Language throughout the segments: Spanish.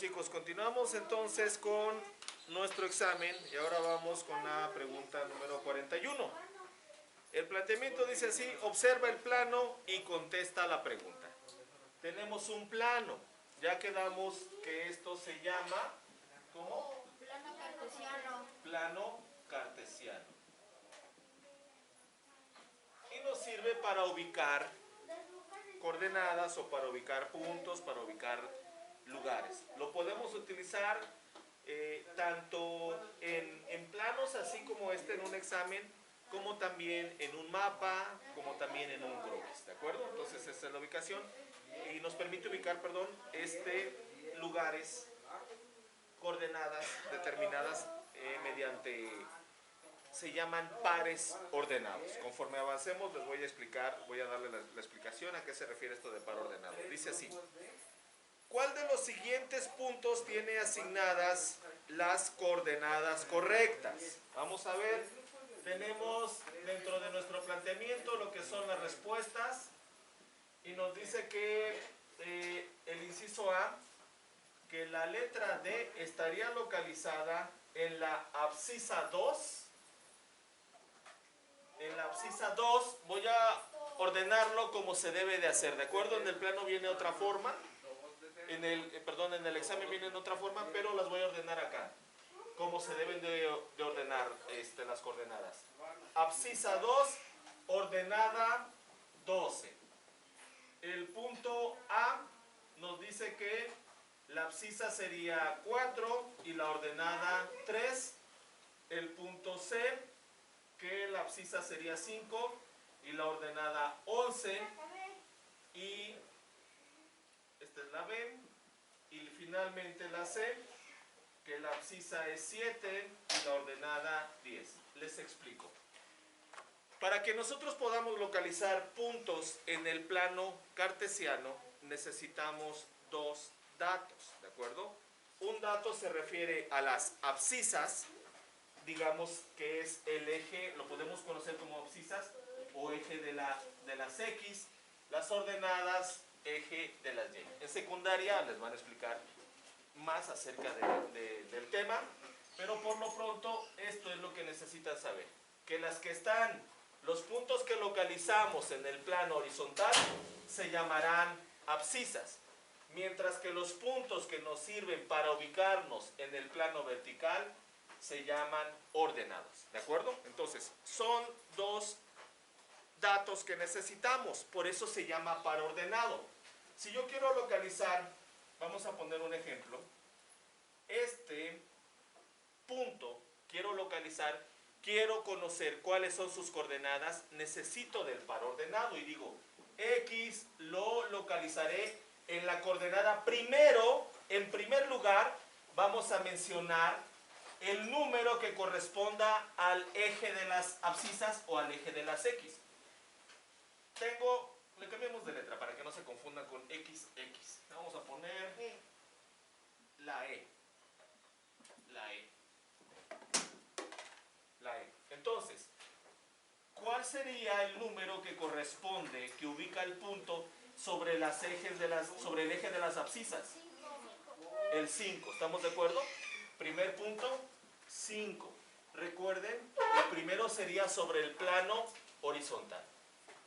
chicos, continuamos entonces con nuestro examen y ahora vamos con la pregunta número 41. El planteamiento dice así: observa el plano y contesta la pregunta. Tenemos un plano, ya quedamos que esto se llama, ¿cómo? Plano cartesiano. Plano cartesiano. Y nos sirve para ubicar coordenadas o para ubicar puntos, para ubicar lugares. Lo podemos utilizar tanto en planos así como este en un examen, como también en un mapa, como también en un croquis, ¿de acuerdo? Entonces esta es la ubicación y nos permite ubicar, lugares, coordenadas determinadas mediante, se llaman pares ordenados. Conforme avancemos les voy a explicar, voy a darle la explicación a qué se refiere esto de par ordenado. Dice así: ¿cuál de los siguientes puntos tiene asignadas las coordenadas correctas? Vamos a ver, tenemos dentro de nuestro planteamiento lo que son las respuestas y nos dice que el inciso A, que la letra D estaría localizada en la abscisa 2. En la abscisa 2 voy a ordenarlo como se debe de hacer, ¿de acuerdo? En el plano viene otra forma. En el examen viene en otra forma, pero las voy a ordenar acá, como se deben de ordenar las coordenadas. Abscisa 2, ordenada 12. El punto A nos dice que la abscisa sería 4 y la ordenada 3. El punto C, que la abscisa sería 5 y la ordenada 11. Y esta es la B. Y finalmente la C, que la abscisa es 7 y la ordenada 10. Les explico. Para que nosotros podamos localizar puntos en el plano cartesiano, necesitamos dos datos, ¿de acuerdo? Un dato se refiere a las abscisas, digamos que es el eje, lo podemos conocer como abscisas o eje de las X, las ordenadas, eje de las Y. En secundaria les van a explicar más acerca del tema, pero por lo pronto esto es lo que necesitan saber, que los puntos que localizamos en el plano horizontal se llamarán abscisas, mientras que los puntos que nos sirven para ubicarnos en el plano vertical se llaman ordenados, ¿de acuerdo? Entonces, son dos datos que necesitamos, por eso se llama par ordenado. Si yo quiero localizar, vamos a poner un ejemplo, este punto, quiero localizar, quiero conocer cuáles son sus coordenadas, necesito del par ordenado y digo, X lo localizaré en la coordenada primero. En primer lugar, vamos a mencionar el número que corresponda al eje de las abscisas o al eje de las X. Le cambiamos de letra para que no se confundan con X. Vamos a poner la E. Entonces, ¿cuál sería el número que corresponde, que ubica el punto sobre el eje de las abscisas? El 5, ¿estamos de acuerdo? Primer punto, 5. Recuerden, el primero sería sobre el plano horizontal.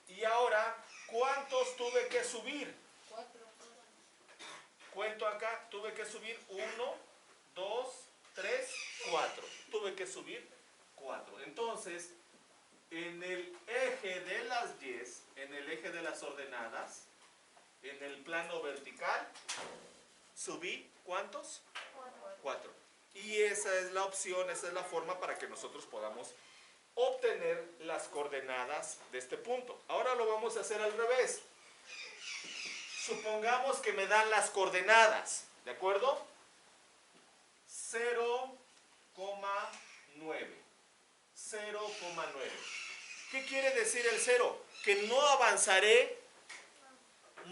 Y ahora, ¿cuántos tuve que subir? 4. Cuento acá, tuve que subir 1, 2, 3, 4. Tuve que subir 4. Entonces, en el eje de las 10, en el eje de las ordenadas, en el plano vertical, subí, ¿cuántos? 4. Y esa es la opción, esa es la forma para que nosotros podamos obtener las coordenadas de este punto. Ahora lo vamos a hacer al revés. Supongamos que me dan las coordenadas, ¿de acuerdo? 0,9. 0,9. ¿Qué quiere decir el 0? Que no avanzaré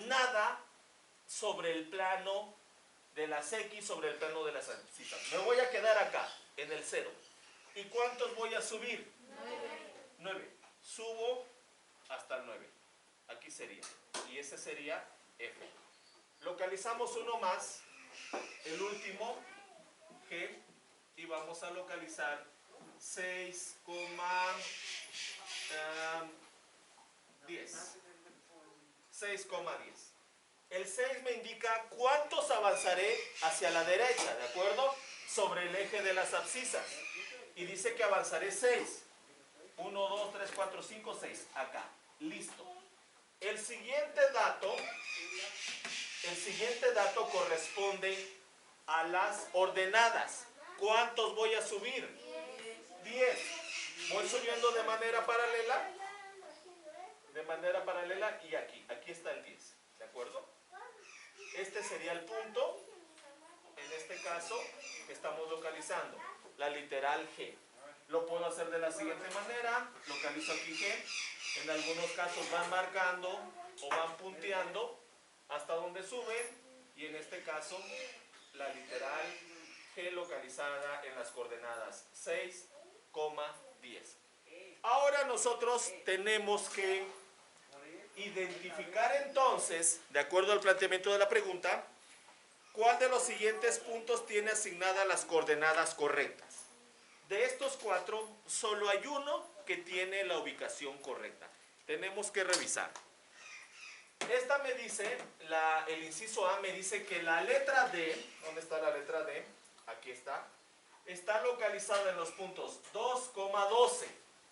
nada sobre el plano de las X, sobre el plano de las abscisas. Me voy a quedar acá, en el 0. ¿Y cuántos voy a subir? 9. Subo hasta el 9. Aquí sería. Y ese sería F. Localizamos uno más. el último G, y vamos a localizar 6,10. 6,10. El 6 me indica cuántos avanzaré hacia la derecha, ¿de acuerdo? Sobre el eje de las abscisas. Y dice que avanzaré 6. 1, 2, 3, 4, 5, 6. Acá. Listo. El siguiente dato corresponde a las ordenadas. ¿Cuántos voy a subir? 10. Voy subiendo de manera paralela. De manera paralela y aquí. Aquí está el 10. ¿De acuerdo? Este sería el punto, en este caso, que estamos localizando. La literal G. Lo puedo hacer de la siguiente manera. Localizo aquí G. En algunos casos van marcando o van punteando hasta donde suben. Y en este caso, la literal G localizada en las coordenadas 6,10. Ahora nosotros tenemos que identificar entonces, de acuerdo al planteamiento de la pregunta, ¿cuál de los siguientes puntos tiene asignadas las coordenadas correctas? De estos 4, solo hay uno que tiene la ubicación correcta. Tenemos que revisar. Esta me dice, el inciso A me dice que la letra D, ¿dónde está la letra D? Aquí está. Está localizada en los puntos 2,12.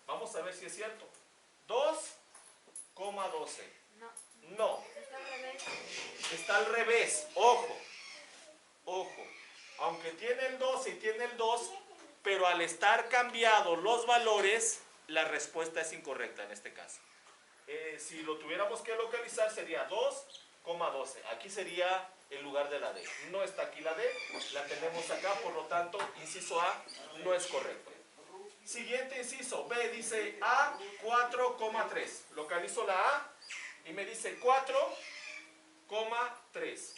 Vamos a ver si es cierto. 2,12. No. Está al revés. Está al revés. Ojo. Ojo. Aunque tiene el 12 y tiene el 2, pero al estar cambiados los valores, la respuesta es incorrecta en este caso. Si lo tuviéramos que localizar sería 2,12. Aquí sería el lugar de la D. No está aquí la D, la tenemos acá, por lo tanto, inciso A no es correcto. Siguiente inciso, B dice A 4,3. Localizo la A y me dice 4,3.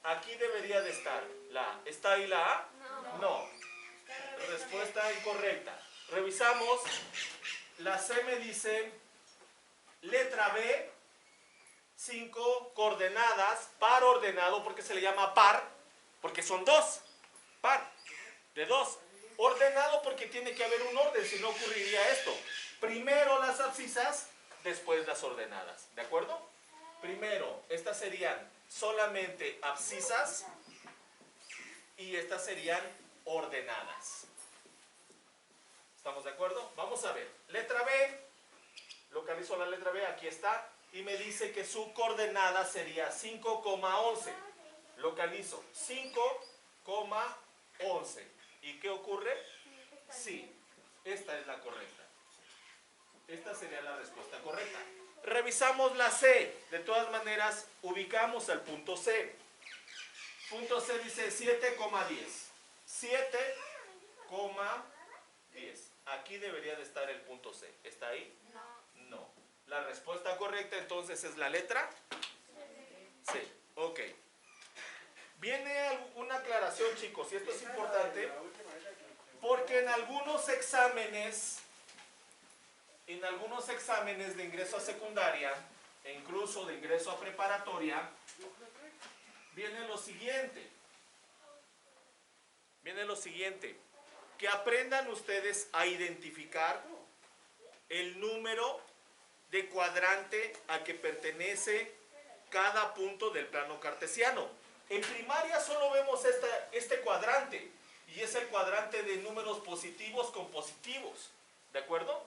Aquí debería de estar la A. ¿Está ahí la A? No. Respuesta incorrecta. Revisamos. La C me dice letra B, 5 coordenadas, par ordenado, porque se le llama par, porque son 2, par, de 2. Ordenado porque tiene que haber un orden, si no ocurriría esto. Primero las abscisas, después las ordenadas, ¿de acuerdo? Primero, estas serían solamente abscisas y estas serían ordenadas. ¿Estamos de acuerdo? Vamos a ver. Letra B, localizo la letra B, aquí está, y me dice que su coordenada sería 5,11. Localizo 5,11. ¿Y qué ocurre? Sí, esta es la correcta. Esta sería la respuesta correcta. Revisamos la C. De todas maneras, ubicamos al punto C. Punto C dice 7,10. 7,10. Aquí debería de estar el punto C. ¿Está ahí? No. La respuesta correcta entonces es la letra C. Ok. Viene una aclaración, chicos, y esto es importante, porque en algunos exámenes de ingreso a secundaria, e incluso de ingreso a preparatoria, viene lo siguiente, que aprendan ustedes a identificar el número de cuadrante a que pertenece cada punto del plano cartesiano. En primaria solo vemos este cuadrante, y es el cuadrante de números positivos con positivos, ¿de acuerdo?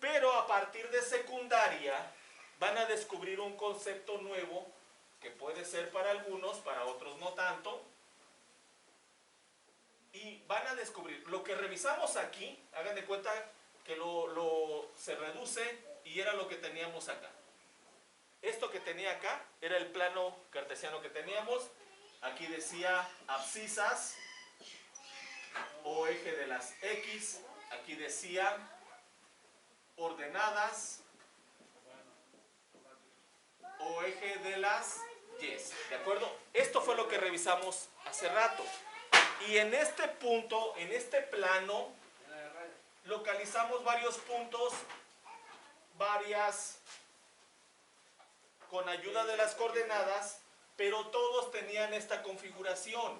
Pero a partir de secundaria van a descubrir un concepto nuevo que puede ser para algunos, para otros no tanto, y van a descubrir lo que revisamos aquí. Hagan de cuenta que se reduce y era lo que teníamos acá. Esto que tenía acá era el plano cartesiano que teníamos. Aquí decía abscisas o eje de las X. Aquí decía ordenadas o eje de las Y. ¿De acuerdo? Esto fue lo que revisamos hace rato. Y en este punto, en este plano, localizamos varios puntos, con ayuda de las coordenadas, pero todos tenían esta configuración,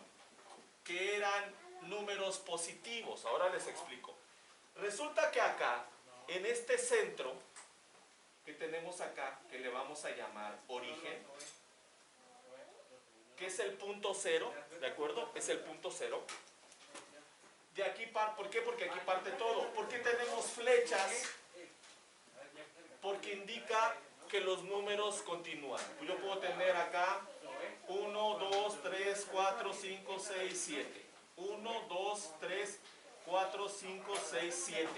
que eran números positivos. Ahora les explico. Resulta que acá, en este centro que tenemos acá, que le vamos a llamar origen, que es el punto cero, ¿de acuerdo? Es el punto cero. De aquí ¿por qué? Porque aquí parte todo. ¿Por qué tenemos flechas? Porque indica que los números continúan. Pues yo puedo tener acá 1, 2, 3, 4, 5, 6, 7. 1, 2, 3, 4, 5, 6, 7.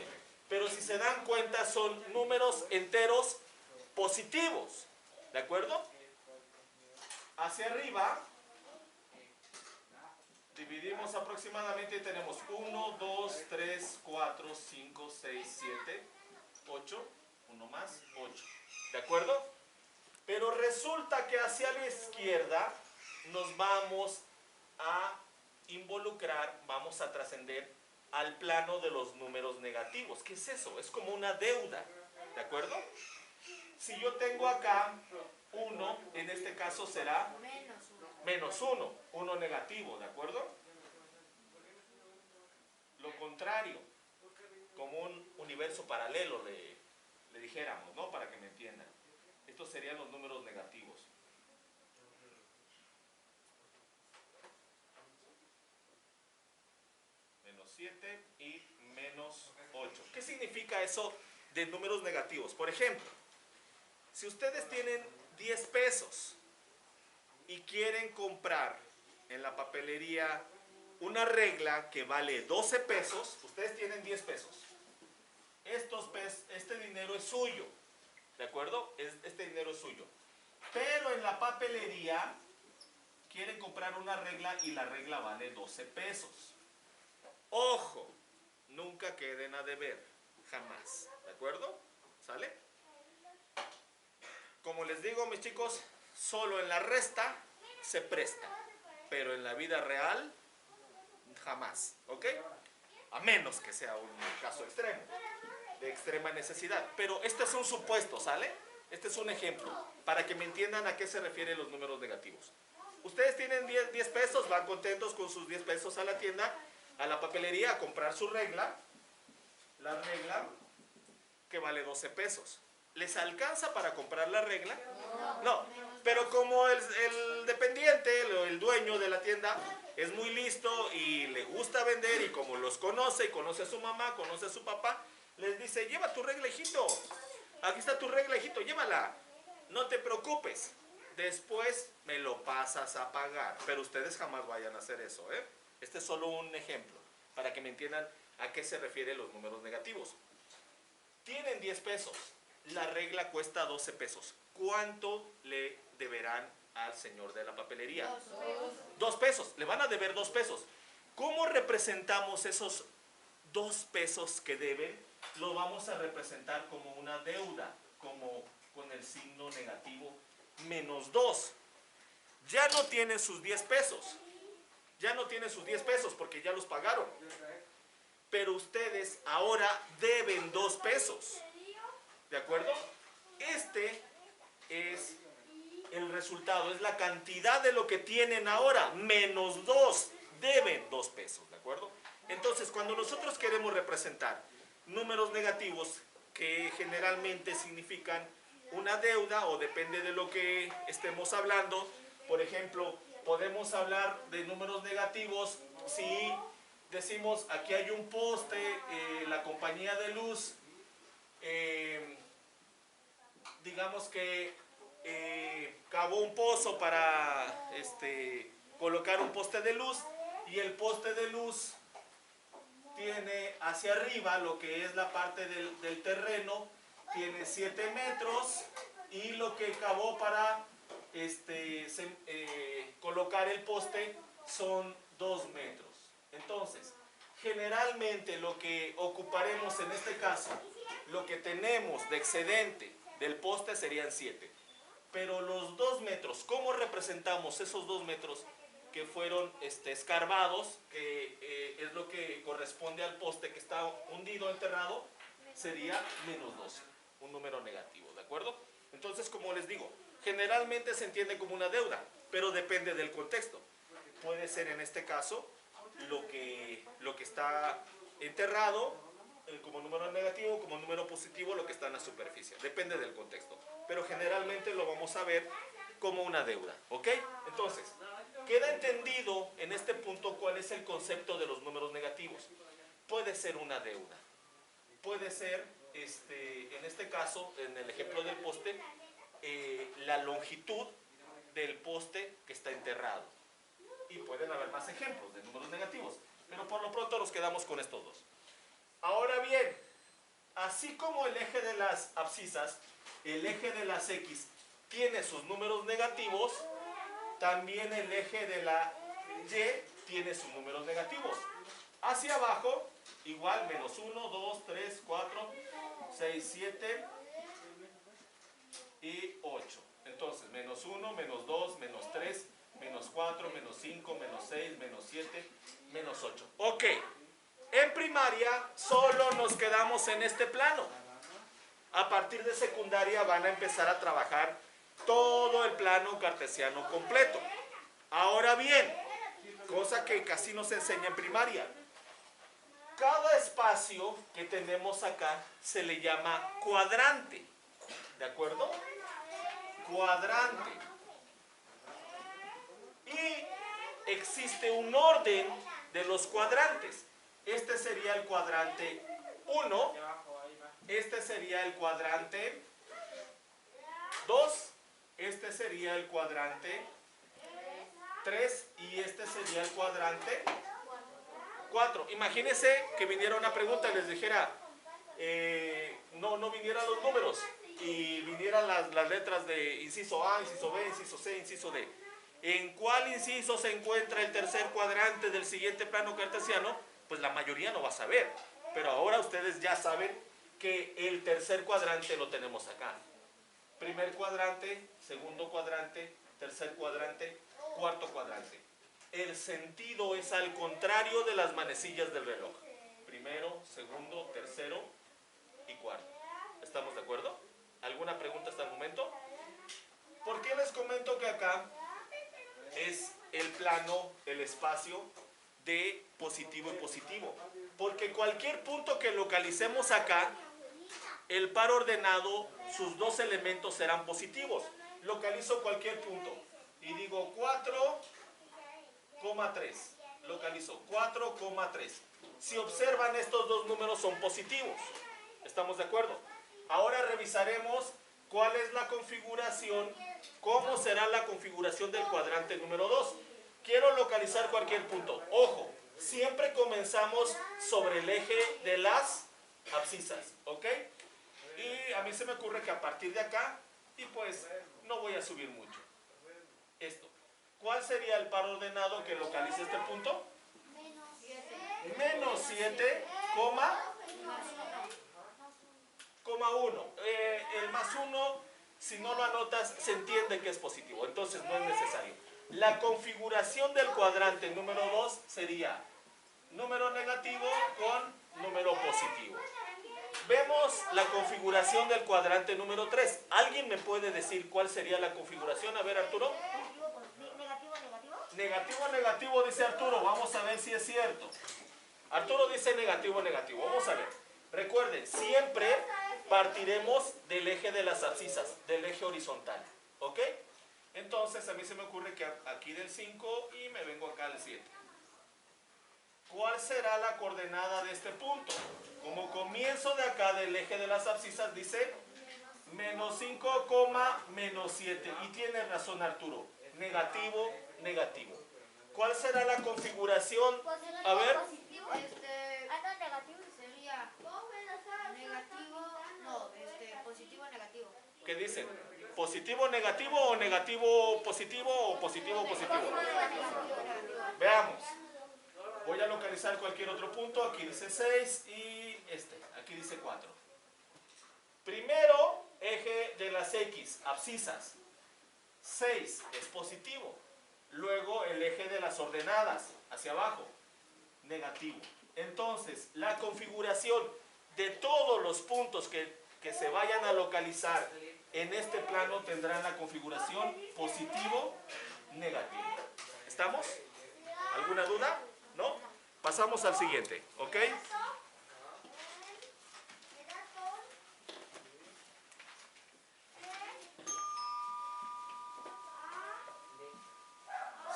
Pero si se dan cuenta son números enteros positivos. ¿De acuerdo? Hacia arriba dividimos aproximadamente y tenemos 1, 2, 3, 4, 5, 6, 7, 8. Uno más, 8. ¿De acuerdo? Pero resulta que hacia la izquierda nos vamos a involucrar, vamos a trascender al plano de los números negativos. ¿Qué es eso? Es como una deuda. ¿De acuerdo? Si yo tengo acá 1, en este caso será menos 1, 1 negativo. ¿De acuerdo? Lo contrario, como un universo paralelo le dijéramos, ¿no? Para que me entiendan. Estos serían los números negativos. Menos 7 y menos 8. ¿Qué significa eso de números negativos? Por ejemplo, si ustedes tienen 10 pesos y quieren comprar en la papelería una regla que vale 12 pesos, ustedes tienen 10 pesos. Este dinero es suyo, ¿de acuerdo? Este dinero es suyo. Pero en la papelería quieren comprar una regla y la regla vale 12 pesos. Ojo, nunca queden a deber, jamás, ¿de acuerdo? ¿Sale? Como les digo, mis chicos, solo en la resta se presta, pero en la vida real, jamás, ¿ok? A menos que sea un caso extremo, de extrema necesidad. Pero este es un supuesto, ¿sale? Este es un ejemplo, para que me entiendan a qué se refieren los números negativos. Ustedes tienen 10 pesos, van contentos con sus 10 pesos a la tienda, a la papelería, a comprar su regla, la regla que vale 12 pesos. ¿Les alcanza para comprar la regla? No, pero como el dependiente, el dueño de la tienda, es muy listo y le gusta vender, y como los conoce, y conoce a su mamá, conoce a su papá, les dice: lleva tu regla, hijito, aquí está tu regla, hijito, llévala, no te preocupes, después me lo pasas a pagar. Pero ustedes jamás vayan a hacer eso, ¿eh? Este es solo un ejemplo, para que me entiendan a qué se refieren los números negativos. Tienen 10 pesos, la regla cuesta 12 pesos. ¿Cuánto le deberán al señor de la papelería? 2 pesos, le van a deber 2 pesos. ¿Cómo representamos esos 2 pesos que deben? Lo vamos a representar como una deuda, como con el signo negativo menos 2. Ya no tienen sus 10 pesos. Ya no tienen sus 10 pesos porque ya los pagaron. Pero ustedes ahora deben 2 pesos. ¿De acuerdo? Este es el resultado, es la cantidad de lo que tienen ahora, menos 2, deben 2 pesos, ¿de acuerdo? Entonces, cuando nosotros queremos representar números negativos, que generalmente significan una deuda, o depende de lo que estemos hablando, por ejemplo, podemos hablar de números negativos si decimos: aquí hay un poste, la compañía de luz, digamos que cavó un pozo para colocar un poste de luz, y el poste de luz tiene hacia arriba lo que es la parte del terreno, tiene 7 metros, y lo que cavó para colocar el poste son 2 metros. Entonces, generalmente lo que ocuparemos en este caso, lo que tenemos de excedente del poste serían 7. Pero los 2 metros, ¿cómo representamos esos 2 metros que fueron escarbados, que es lo que corresponde al poste que está hundido, enterrado? Sería menos 12, un número negativo, ¿de acuerdo? Entonces, como les digo, generalmente se entiende como una deuda, pero depende del contexto. Puede ser en este caso lo que está enterrado como número negativo, como número positivo, lo que está en la superficie. Depende del contexto. Pero generalmente lo vamos a ver como una deuda. ¿Ok? Entonces, queda entendido en este punto cuál es el concepto de los números negativos. Puede ser una deuda. Puede ser, en este caso, en el ejemplo del poste, la longitud del poste que está enterrado. Y pueden haber más ejemplos de números negativos, pero por lo pronto nos quedamos con estos dos. Ahora bien, así como el eje de las abscisas, el eje de las X tiene sus números negativos, también el eje de la Y tiene sus números negativos. Hacia abajo, igual, menos 1, 2, 3, 4, 6, 7 y 8. Entonces, menos 1, menos 2, menos 3, menos 4, menos 5, menos 6, menos 7, menos 8. Ok, en primaria solo nos quedamos en este plano. A partir de secundaria van a empezar a trabajar todo el plano cartesiano completo. Ahora bien, cosa que casi no se enseña en primaria, cada espacio que tenemos acá se le llama cuadrante. ¿De acuerdo? Cuadrante. Y existe un orden de los cuadrantes. Este sería el cuadrante 1. Este sería el cuadrante 2. Este sería el cuadrante 3. Y este sería el cuadrante 4. Imagínense que viniera una pregunta y les dijera, no vinieran los números y vinieran las letras de inciso A, inciso B, inciso C, inciso D. ¿En cuál inciso se encuentra el tercer cuadrante del siguiente plano cartesiano? Pues la mayoría no va a saber. Pero ahora ustedes ya saben que el tercer cuadrante lo tenemos acá. Primer cuadrante, segundo cuadrante, tercer cuadrante, cuarto cuadrante. El sentido es al contrario de las manecillas del reloj. Primero, segundo, tercero y cuarto. ¿Estamos de acuerdo? ¿Alguna pregunta hasta el momento? ¿Por qué les comento que acá es el plano, el espacio de positivo y positivo? Porque cualquier punto que localicemos acá, el par ordenado, sus dos elementos serán positivos. Localizo cualquier punto y digo 4,3. Localizo 4,3. Si observan, estos dos números son positivos. ¿Estamos de acuerdo? Ahora revisaremos cuál es la configuración, cómo será la configuración del cuadrante número 2. Quiero localizar cualquier punto. Ojo, siempre comenzamos sobre el eje de las abscisas, ¿ok? Y a mí se me ocurre que a partir de acá, y pues no voy a subir mucho. Esto. ¿Cuál sería el par ordenado que localice este punto? Menos 7, coma 1. El más 1, si no lo anotas, se entiende que es positivo. Entonces no es necesario. La configuración del cuadrante número 2 sería número negativo con número positivo. Vemos la configuración del cuadrante número 3. ¿Alguien me puede decir cuál sería la configuración? A ver, Arturo. Negativo, negativo, dice Arturo. Vamos a ver si es cierto. Arturo dice negativo, negativo. Vamos a ver. Recuerden, siempre partiremos del eje de las abscisas, del eje horizontal. ¿Ok? Entonces, a mí se me ocurre que aquí del 5 y me vengo acá al 7. ¿Cuál será la coordenada de este punto? Como comienzo de acá del eje de las abscisas, dice menos 5, menos 7. Y tiene razón Arturo. Negativo, negativo. ¿Cuál será la configuración? A ver. Negativo sería positivo, negativo. ¿Qué dicen? ¿Positivo, negativo o negativo, positivo o positivo, positivo? Veamos. Voy a localizar cualquier otro punto. Aquí dice 6 y aquí dice 4. Primero, eje de las X, abscisas. 6 es positivo. Luego el eje de las ordenadas, hacia abajo, negativo. Entonces, la configuración de todos los puntos que se vayan a localizar en este plano tendrán la configuración positivo, negativo. ¿Estamos? ¿Alguna duda? ¿No? Pasamos al siguiente, ¿ok?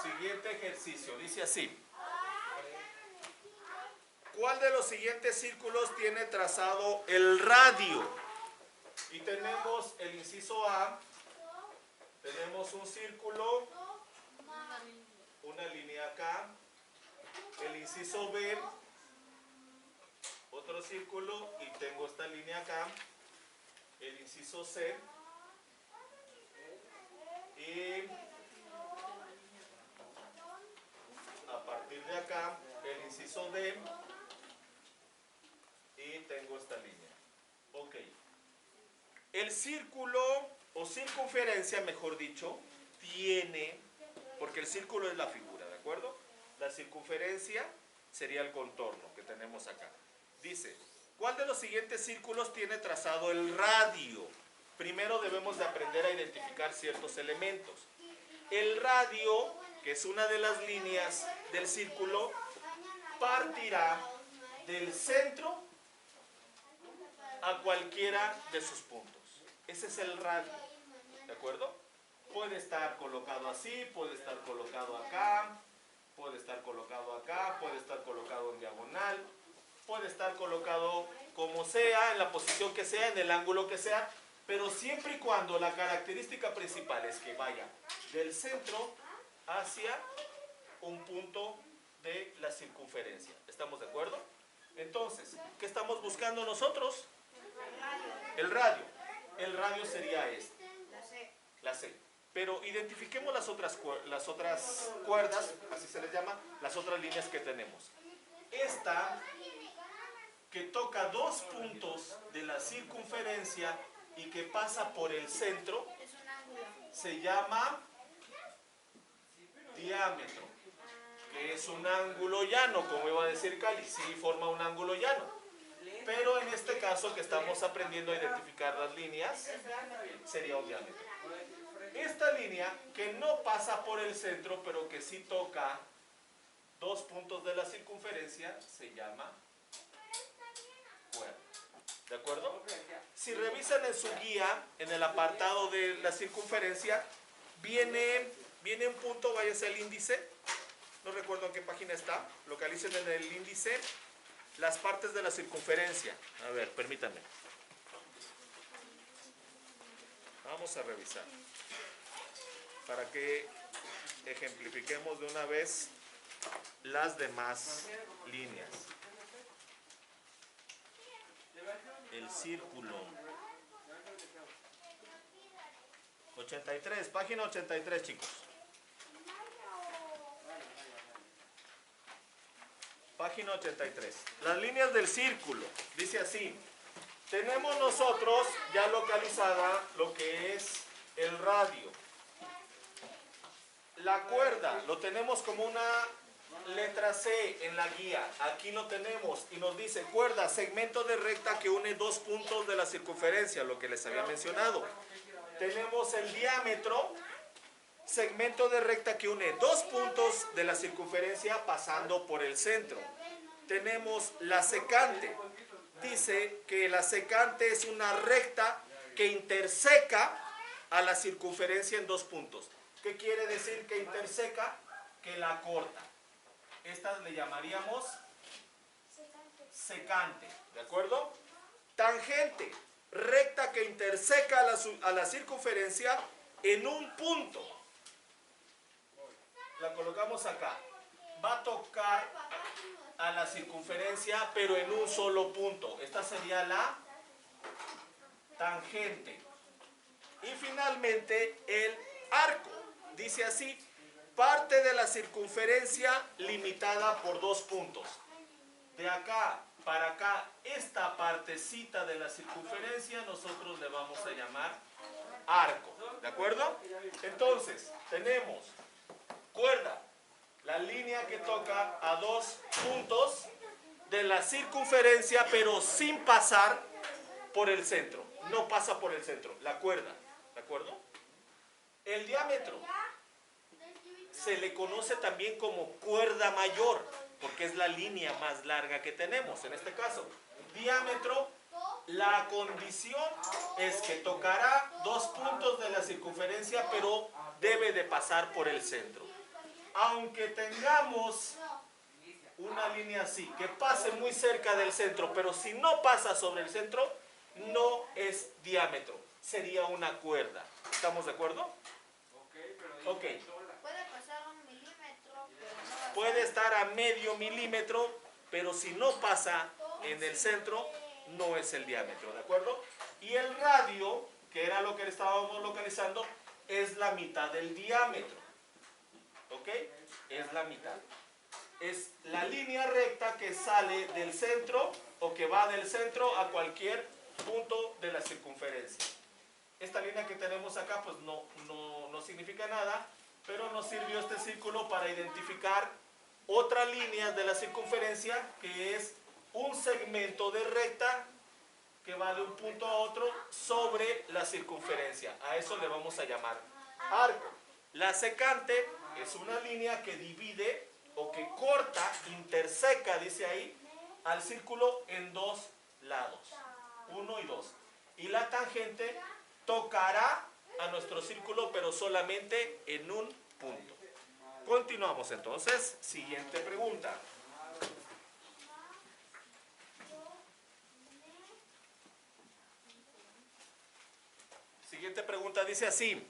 Siguiente ejercicio, dice así. ¿Cuál de los siguientes círculos tiene trazado el radio? Y tenemos el inciso A, tenemos un círculo, una línea acá, el inciso B, otro círculo y tengo esta línea acá, el inciso C y a partir de acá el inciso D y tengo esta línea. Ok. El círculo o circunferencia, mejor dicho, tiene, porque el círculo es la figura, ¿de acuerdo? La circunferencia sería el contorno que tenemos acá. Dice, ¿cuál de los siguientes círculos tiene trazado el radio? Primero debemos de aprender a identificar ciertos elementos. El radio, que es una de las líneas del círculo, partirá del centro a cualquiera de sus puntos. Ese es el radio, ¿de acuerdo? Puede estar colocado así, puede estar colocado acá, puede estar colocado acá, puede estar colocado en diagonal, puede estar colocado como sea, en la posición que sea, en el ángulo que sea, pero siempre y cuando la característica principal es que vaya del centro hacia un punto de la circunferencia. ¿Estamos de acuerdo? Entonces, ¿qué estamos buscando nosotros? El radio. El radio sería este. La C. Pero identifiquemos las otras cuerdas, así se les llama, las otras líneas que tenemos. Esta, que toca dos puntos de la circunferencia y que pasa por el centro, se llama diámetro, que es un ángulo llano, como iba a decir Cali, sí forma un ángulo llano. Pero en este caso que estamos aprendiendo a identificar las líneas, sería un diámetro. Esta línea que no pasa por el centro, pero que sí toca dos puntos de la circunferencia, se llama cuerda. ¿De acuerdo? Si revisan en su guía, en el apartado de la circunferencia, viene un punto, váyanse al índice, no recuerdo en qué página está, localicen en el índice las partes de la circunferencia. A ver, permítanme. Vamos a revisar para que ejemplifiquemos de una vez las demás líneas. El círculo 83, página 83, chicos. Página 83. Las líneas del círculo. Dice así. Tenemos nosotros ya localizada lo que es el radio. La cuerda lo tenemos como una letra C en la guía. Aquí lo tenemos y nos dice cuerda, segmento de recta que une dos puntos de la circunferencia, lo que les había mencionado. Tenemos el diámetro, segmento de recta que une dos puntos de la circunferencia pasando por el centro. Tenemos la secante. Dice que la secante es una recta que interseca a la circunferencia en dos puntos. ¿Qué quiere decir que interseca? Que la corta. Esta le llamaríamos secante. ¿De acuerdo? Tangente. Recta que interseca a la circunferencia en un punto. La colocamos acá. Va a tocar a la circunferencia, pero en un solo punto. Esta sería la tangente. Y finalmente el arco. Dice así, parte de la circunferencia limitada por dos puntos. De acá para acá, esta partecita de la circunferencia nosotros le vamos a llamar arco. ¿De acuerdo? Entonces, tenemos cuerda, la línea que toca a dos puntos de la circunferencia, pero sin pasar por el centro. No pasa por el centro, la cuerda. acuerdo? El diámetro se le conoce también como cuerda mayor, porque es la línea más larga que tenemos. En este caso, diámetro, la condición es que tocará 2 puntos de la circunferencia, pero debe de pasar por el centro. Aunque tengamos una línea así, que pase muy cerca del centro, pero si no pasa sobre el centro, no es diámetro, sería una cuerda. ¿Estamos de acuerdo? Ok. Puede pasar 1 milímetro, pero no Puede estar a medio milímetro, pero si no pasa en el centro, no es el diámetro, ¿de acuerdo? Y el radio, que era lo que estábamos localizando, es la mitad del diámetro. ¿Ok? Es la mitad. Es la línea recta que sale del centro o que va del centro a cualquier punto de la circunferencia. Esta línea que tenemos acá pues no significa nada, pero nos sirvió este círculo para identificar otra línea de la circunferencia, que es un segmento de recta que va de un punto a otro sobre la circunferencia. A eso le vamos a llamar arco. La secante es una línea que divide o que corta, interseca, dice ahí, al círculo en 2 lados, 1 y 2. Y la tangente tocará a nuestro círculo, pero solamente en un punto. Continuamos entonces. Siguiente pregunta. Siguiente pregunta dice así: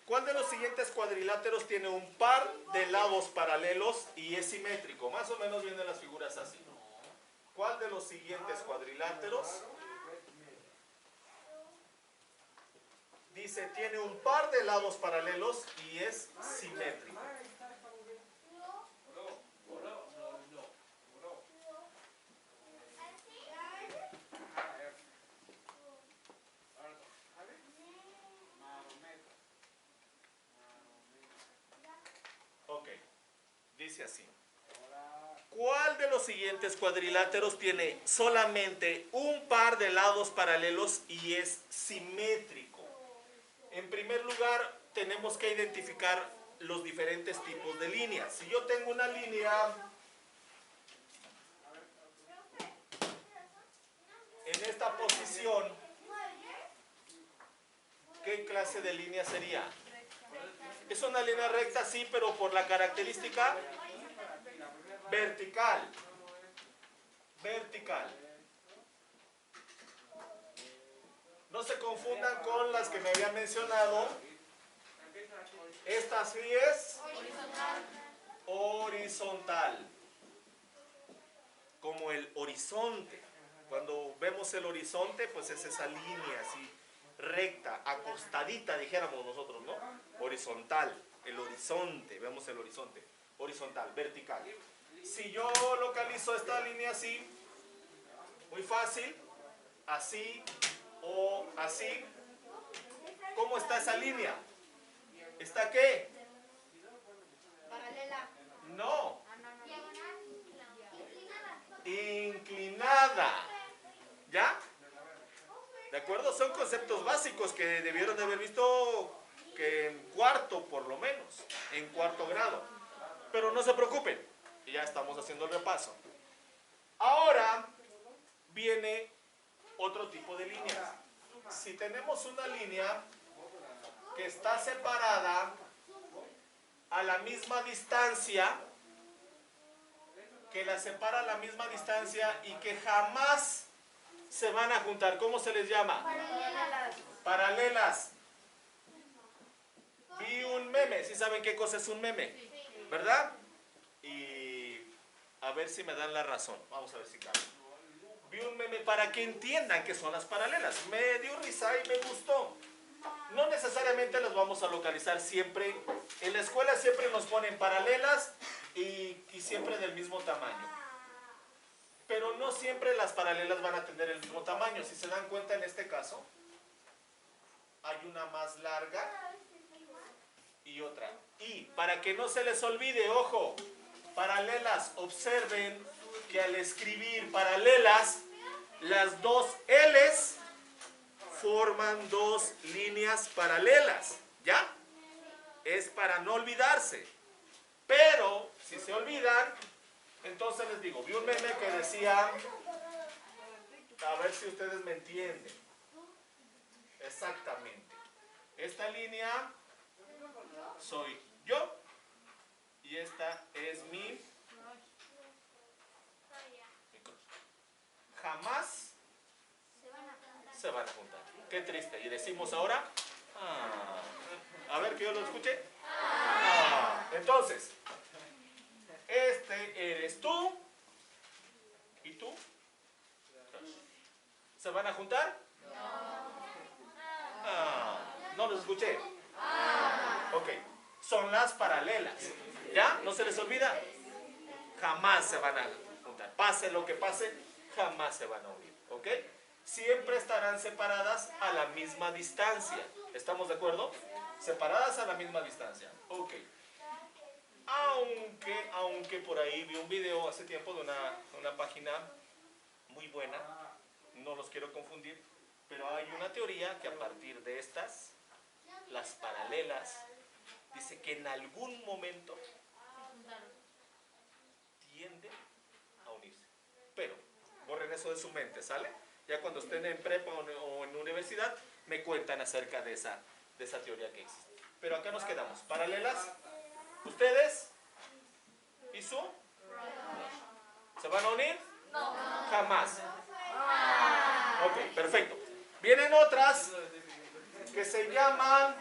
¿cuál de los siguientes cuadriláteros tiene un par de lados paralelos y es simétrico? Más o menos vienen las figuras así. ¿Cuál de los siguientes cuadriláteros dice tiene un par de lados paralelos y es simétrico? Ok, dice así: ¿cuál de los siguientes cuadriláteros tiene solamente un par de lados paralelos y es simétrico? En primer lugar, tenemos que identificar los diferentes tipos de líneas. Si yo tengo una línea en esta posición, ¿qué clase de línea sería? Es una línea recta, sí, pero por la característica vertical. Vertical. No se confundan con las que me había mencionado. Esta sí es horizontal. Como el horizonte. Cuando vemos el horizonte, pues es esa línea así, recta, acostadita, dijéramos nosotros, ¿no? Horizontal, el horizonte, vemos el horizonte. Horizontal, vertical. Si yo localizo esta línea así, muy fácil, así o así, ¿cómo está esa línea? ¿Está qué? paralela. No, Ah, no. inclinada. ¿Ya? ¿De acuerdo? Son conceptos básicos que debieron de haber visto que en cuarto, por lo menos, en cuarto grado. Pero no se preocupen, ya estamos haciendo el repaso. Ahora viene otro tipo de líneas. Si tenemos una línea que está separada a la misma distancia, que la separa a la misma distancia y que jamás se van a juntar, ¿cómo se les llama? Paralelas. Paralelas. Vi un meme, ¿sí saben qué cosa es un meme? ¿Verdad? Y a ver si me dan la razón. Vamos a ver si cabe. Vi un meme para que entiendan qué son las paralelas. Me dio risa y me gustó. No necesariamente las vamos a localizar siempre. En la escuela siempre nos ponen paralelas y siempre del mismo tamaño. Pero no siempre las paralelas van a tener el mismo tamaño. Si se dan cuenta en este caso, hay una más larga y otra. Y para que no se les olvide, ojo, paralelas, observen que al escribir paralelas, las dos L's forman dos líneas paralelas, ¿ya? Es para no olvidarse. Pero, si se olvidan, entonces les digo, vi un meme que decía, a ver si ustedes me entienden. Exactamente. Esta línea soy yo y esta es mi cruz. Jamás se van a juntar. Qué triste. Y decimos ahora, a ver que yo lo escuche. Entonces, este eres tú y tú. ¿Se van a juntar? No los escuché. Ok, son las paralelas. ¿Ya? ¿No se les olvida? Jamás se van a juntar. Pase lo que pase, jamás se van a unir. ¿Ok? Siempre estarán separadas a la misma distancia. ¿Estamos de acuerdo? Separadas a la misma distancia. Ok. Aunque por ahí vi un video hace tiempo de una página muy buena, no los quiero confundir, pero hay una teoría que a partir de estas, las paralelas, dice que en algún momento tienden a unirse. Pero borren eso de su mente, ¿sale? Ya cuando estén en prepa o en universidad, me cuentan acerca de esa teoría que existe. Pero acá nos quedamos. Paralelas, ¿ustedes y su? ¿Se van a unir? No. Jamás. Ok, perfecto. Vienen otras que se llaman,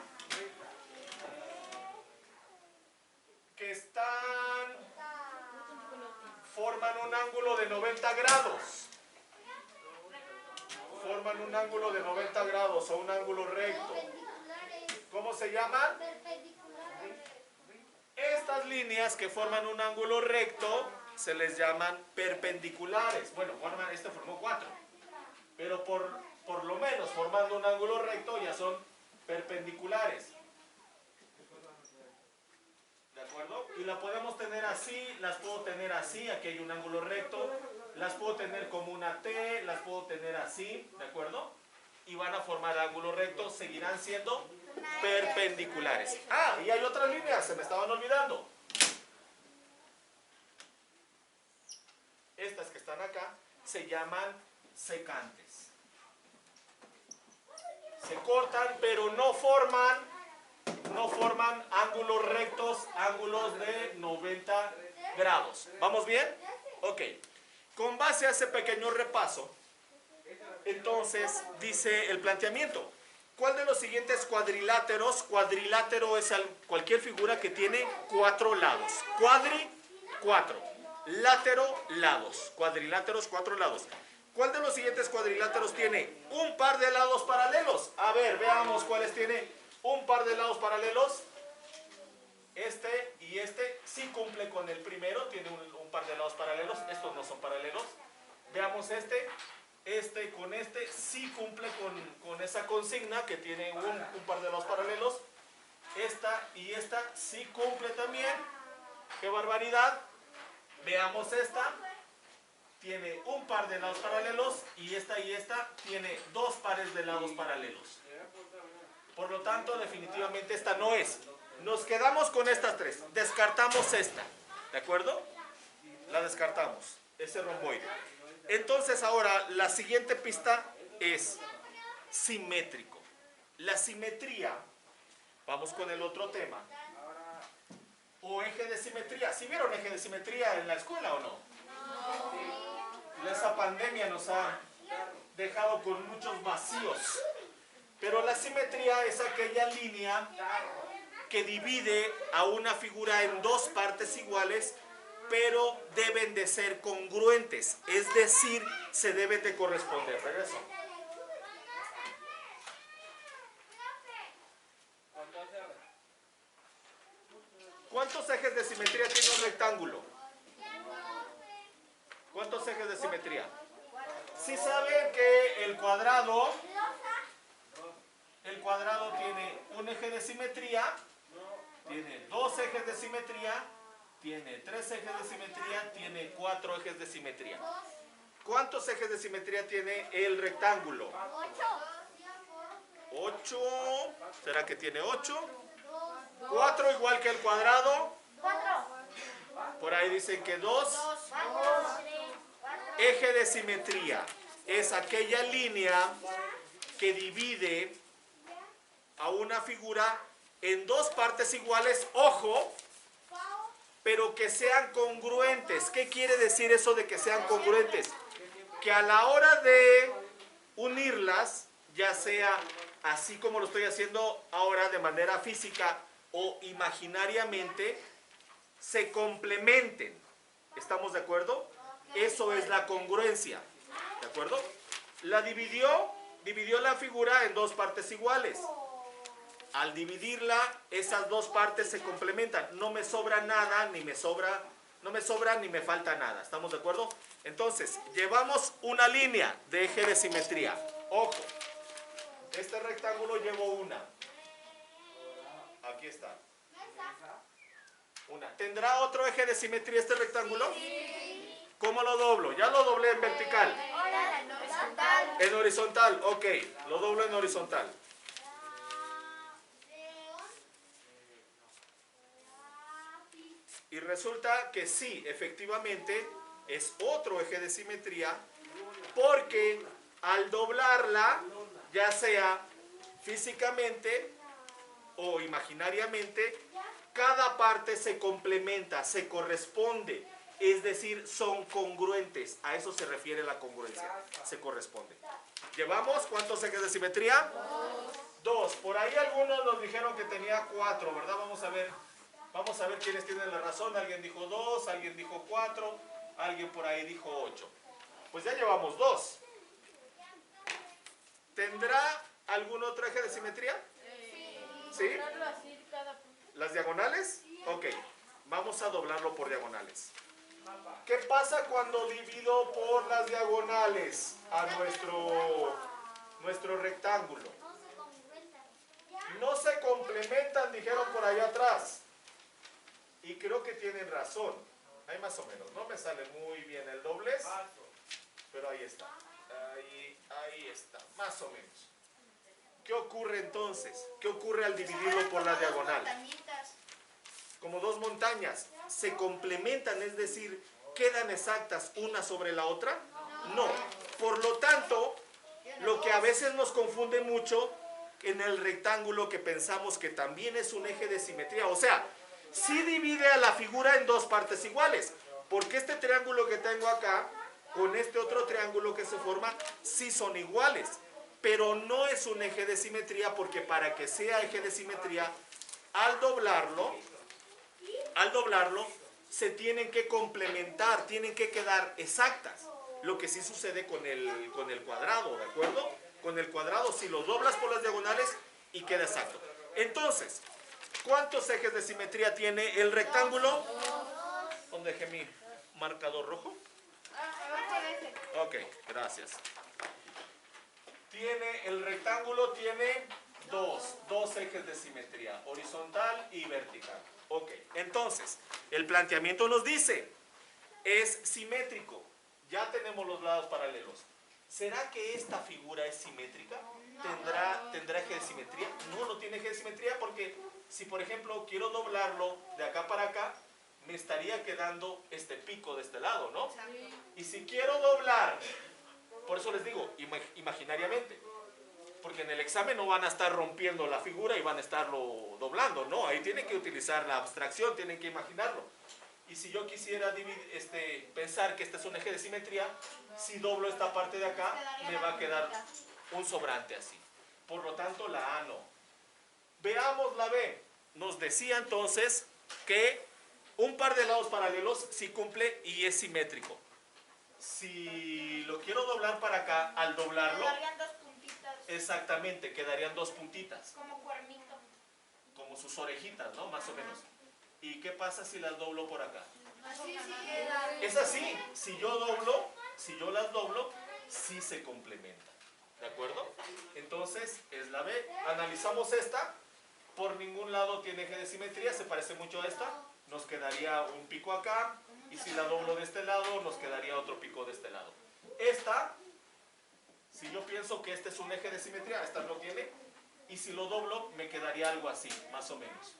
forman un ángulo de 90 grados. Forman un ángulo de 90 grados o un ángulo recto. ¿Cómo se llaman? Estas líneas que forman un ángulo recto se les llaman perpendiculares. Bueno, este formó 4. Pero por lo menos formando un ángulo recto ya son perpendiculares. ¿De acuerdo? Y la podemos tener así, las puedo tener así, aquí hay un ángulo recto, las puedo tener como una T, las puedo tener así, ¿de acuerdo? Y van a formar ángulo recto, seguirán siendo perpendiculares. Y hay otras líneas, se me estaban olvidando. Estas que están acá se llaman secantes. Se cortan, pero no forman ángulos rectos, ángulos de 90 grados. ¿Vamos bien? Ok. Con base a ese pequeño repaso, entonces dice el planteamiento. ¿Cuál de los siguientes cuadriláteros? Cuadrilátero es cualquier figura que tiene 4 lados. Cuadri, 4. Látero, lados. Cuadriláteros, 4 lados. ¿Cuál de los siguientes cuadriláteros tiene un par de lados paralelos? A ver, veamos cuáles tiene un par de lados paralelos. Este y este sí cumple con el primero, tiene un par de lados paralelos. Estos no son paralelos. Veamos este con este sí cumple con esa consigna que tiene un par de lados paralelos. Esta y esta sí cumple también. ¡Qué barbaridad! Veamos esta. Tiene un par de lados paralelos y esta tiene 2 pares de lados paralelos. Por lo tanto, definitivamente esta no es. Nos quedamos con estas 3. Descartamos esta. ¿De acuerdo? La descartamos. Ese romboide. Entonces ahora la siguiente pista es simétrico. La simetría, vamos con el otro tema. O eje de simetría. ¿Sí vieron eje de simetría en la escuela o no? Esa pandemia nos ha dejado con muchos vacíos. Pero la simetría es aquella línea que divide a una figura en 2 partes iguales, pero deben de ser congruentes, es decir, se deben de corresponder. Regreso. ¿Cuántos ejes de simetría tiene un rectángulo? ¿Cuántos ejes de simetría? Si saben que el cuadrado tiene un eje de simetría, tiene 2 ejes de simetría, tiene 3 ejes de simetría, tiene 4 ejes de simetría. ¿Cuántos ejes de simetría tiene el rectángulo? 8. ¿Será que tiene 8? 4 igual que el cuadrado. Por ahí dicen que 2. Eje de simetría es aquella línea que divide a una figura en dos partes iguales, ojo, pero que sean congruentes. ¿Qué quiere decir eso de que sean congruentes? Que a la hora de unirlas, ya sea así como lo estoy haciendo ahora de manera física o imaginariamente, se complementen. ¿Estamos de acuerdo? Eso es la congruencia. ¿De acuerdo? La dividió la figura en dos partes iguales. Al dividirla, esas dos partes se complementan. No me sobra nada, ni me sobra, no me sobra ni me falta nada. ¿Estamos de acuerdo? Entonces, llevamos una línea de eje de simetría. Ojo, este rectángulo llevo una. Aquí está. Una. ¿Tendrá otro eje de simetría este rectángulo? ¿Cómo lo doblo? Ya lo doblé en vertical. En horizontal, ok. Lo doblo en horizontal. Y resulta que sí, efectivamente, es otro eje de simetría, porque al doblarla, ya sea físicamente o imaginariamente, cada parte se complementa, se corresponde, es decir, son congruentes. A eso se refiere la congruencia, se corresponde. ¿Llevamos cuántos ejes de simetría? 2. Por ahí algunos nos dijeron que tenía 4, ¿verdad? Vamos a ver quiénes tienen la razón. Alguien dijo 2, alguien dijo 4, alguien por ahí dijo 8. Pues ya llevamos 2. ¿Tendrá algún otro eje de simetría? ¿Sí? ¿Las diagonales? Ok, vamos a doblarlo por diagonales. ¿Qué pasa cuando divido por las diagonales a nuestro rectángulo? No se complementan, dijeron por allá atrás. Y creo que tienen razón. Ahí más o menos. No me sale muy bien el doblez, pero ahí está. Ahí está, más o menos. ¿Qué ocurre entonces? ¿Qué ocurre al dividirlo por la diagonal? Como dos montañas. ¿Se complementan, es decir, quedan exactas una sobre la otra? No. Por lo tanto, lo que a veces nos confunde mucho en el rectángulo, que pensamos que también es un eje de simetría. O sea, sí divide a la figura en dos partes iguales, porque este triángulo que tengo acá con este otro triángulo que se forma sí son iguales, pero no es un eje de simetría, porque para que sea eje de simetría, al doblarlo se tienen que complementar, tienen que quedar exactas. Lo que sí sucede con el cuadrado, ¿de acuerdo? Con el cuadrado, si lo doblas por las diagonales y queda exacto. Entonces, ¿cuántos ejes de simetría tiene el rectángulo? ¿Dónde dejé mi marcador rojo? Ok, gracias. El rectángulo tiene dos ejes de simetría, horizontal y vertical. Ok, entonces, el planteamiento nos dice, es simétrico. Ya tenemos los lados paralelos. ¿Será que esta figura es simétrica? ¿Tendrá eje de simetría? No tiene eje de simetría, porque si por ejemplo quiero doblarlo de acá para acá, me estaría quedando este pico de este lado, ¿no? Y si quiero doblar, por eso les digo, imaginariamente, porque en el examen no van a estar rompiendo la figura y van a estarlo doblando, ¿no? Ahí tienen que utilizar la abstracción, tienen que imaginarlo. Y si yo quisiera pensar que este es un eje de simetría, si doblo esta parte de acá, me va a quedar un sobrante así. Por lo tanto, la A no. Veamos la B. Nos decía entonces que un par de lados paralelos sí cumple y es simétrico. Si lo quiero doblar para acá, al doblarlo, Quedarían dos puntitas. exactamente, quedarían dos puntitas. Como cuernito. Como sus orejitas, ¿no? Más o menos. ¿Y qué pasa si las doblo por acá? Así sí queda. Es así, si yo las doblo, sí se complementan. ¿De acuerdo? Entonces, es la B. Analizamos esta. Por ningún lado tiene eje de simetría, se parece mucho a esta. Nos quedaría un pico acá. Y si la doblo de este lado, nos quedaría otro pico de este lado. Esta, si yo pienso que este es un eje de simetría, esta no tiene, Y si lo doblo, me quedaría algo así, más o menos.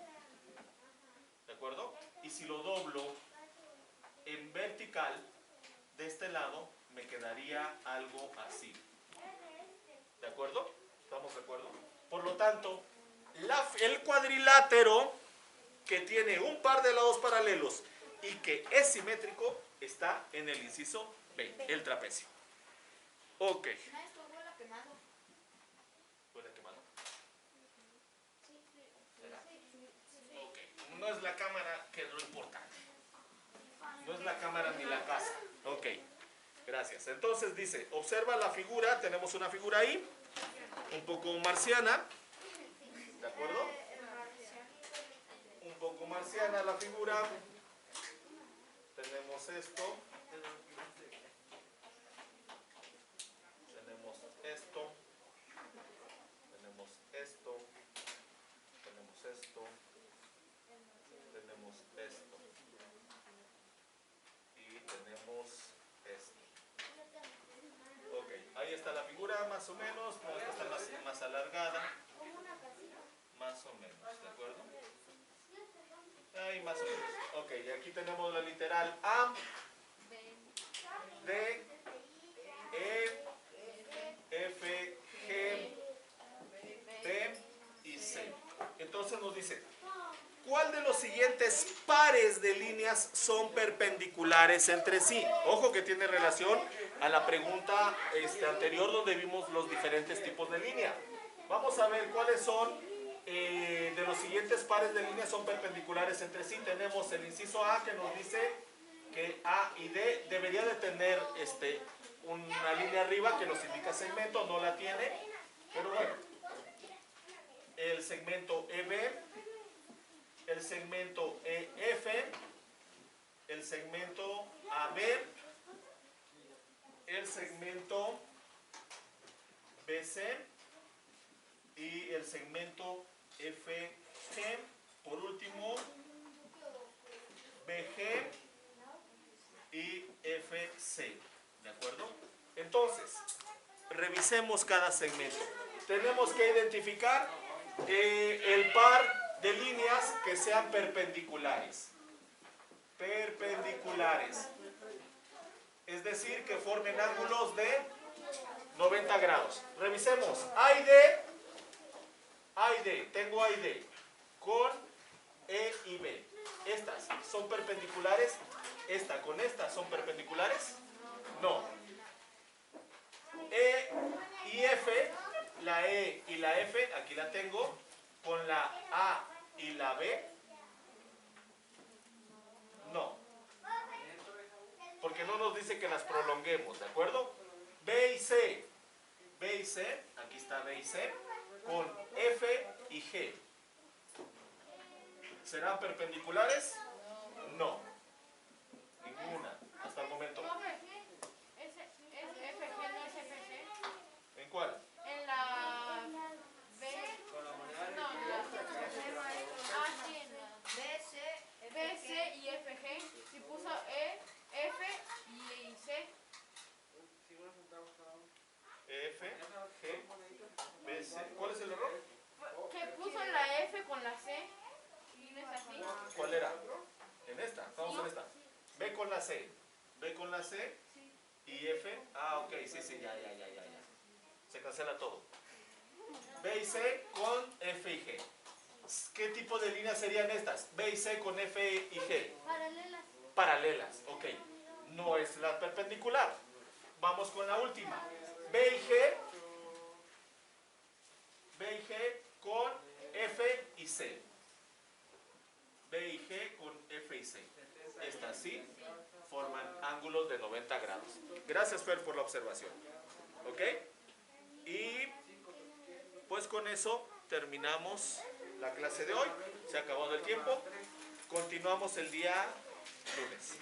¿De acuerdo? Y si lo doblo en vertical, de este lado, me quedaría algo así. ¿De acuerdo? ¿Estamos de acuerdo? Por lo tanto, el cuadrilátero que tiene un par de lados paralelos y que es simétrico está en el inciso B, el trapecio. Ok. Maestro, huele a quemado. ¿Huele a quemado? Ok. No es la cámara que es lo importante. No es la cámara ni la casa. Ok. Gracias. Entonces dice, observa la figura, tenemos una figura ahí, un poco marciana. ¿De acuerdo? Un poco marciana la figura. Tenemos esto. Tenemos esto. Tenemos esto. Tenemos esto. Tenemos esto. Y tenemos esto. Ok, ahí está la figura más o menos. No, esta está más alargada. Más o menos, ¿de acuerdo? Ahí más o menos. Ok, y aquí tenemos la literal A, D, E, F, G, B y C. Entonces nos dice, ¿cuál de los siguientes pares de líneas son perpendiculares entre sí? Ojo que tiene relación a la pregunta anterior donde vimos los diferentes tipos de línea. Vamos a ver cuáles son de los siguientes pares de líneas son perpendiculares entre sí. Tenemos el inciso A que nos dice que A y D debería de tener una línea arriba que nos indica segmento, no la tiene, pero bueno. El segmento EB, el segmento EF, el segmento AB, el segmento BC y el segmento FG, por último BG y FC, ¿de acuerdo? Entonces, revisemos cada segmento. Tenemos que identificar el par de líneas que sean perpendiculares. Perpendiculares. Es decir, que formen ángulos de 90 grados. Revisemos. A y D, tengo A y D con E y B. Estas son perpendiculares. Esta con esta son perpendiculares. No. E y F, la E y la F, aquí la tengo, con la A y la B. No. Porque no nos dice que las prolonguemos, ¿de acuerdo? B y C, aquí está B y C, con F y G. ¿Serán perpendiculares? No. Ninguna, hasta el momento. ¿Es FG, no es FC? ¿En cuál? En la B. No, en la sí, en la BC y FG. Si puso E, F y C. F, G, B, C. ¿Cuál es el error? Que puso la F con la C. ¿Y no es así? ¿Cuál era? En esta, estamos en esta. B con la C. B con la C y F. Ah, ok, sí, ya. Se cancela todo. B y C con F y G. ¿Qué tipo de líneas serían estas? B y C con F y G. Paralelas. Paralelas, ok. No es la perpendicular. Vamos con la última. B y G con F y C. B y G con F y C. Estas sí forman ángulos de 90 grados. Gracias, Fer, por la observación. ¿Ok? Y pues con eso terminamos la clase de hoy. Se ha acabado el tiempo. Continuamos el día lunes.